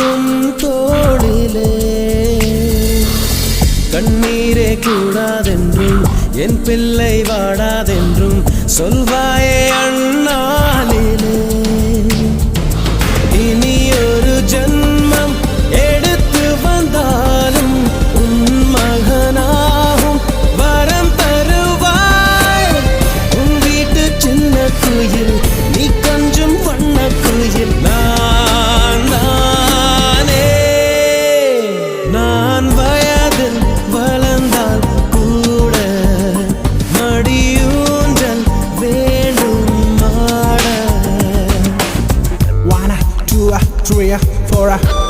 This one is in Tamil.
உன் தோளிலே கண்ணீரே கூடாதென்றும் என் பிள்ளை வாடாதென்றும் சொல்வாயே அண்ணாலிலே இனி ஒரு ஜன்மம் எடுத்து வந்தாலும் உன் மகனாகும் வரம் தருவாய் உன் வீட்டு சின்ன குயில் நீ கொஞ்சம் வண்ண குயில் நான் வயதில் வளர்ந்தால் கூட மடியூஞ்சல் வேண்டும் ஆட 1 2 3 4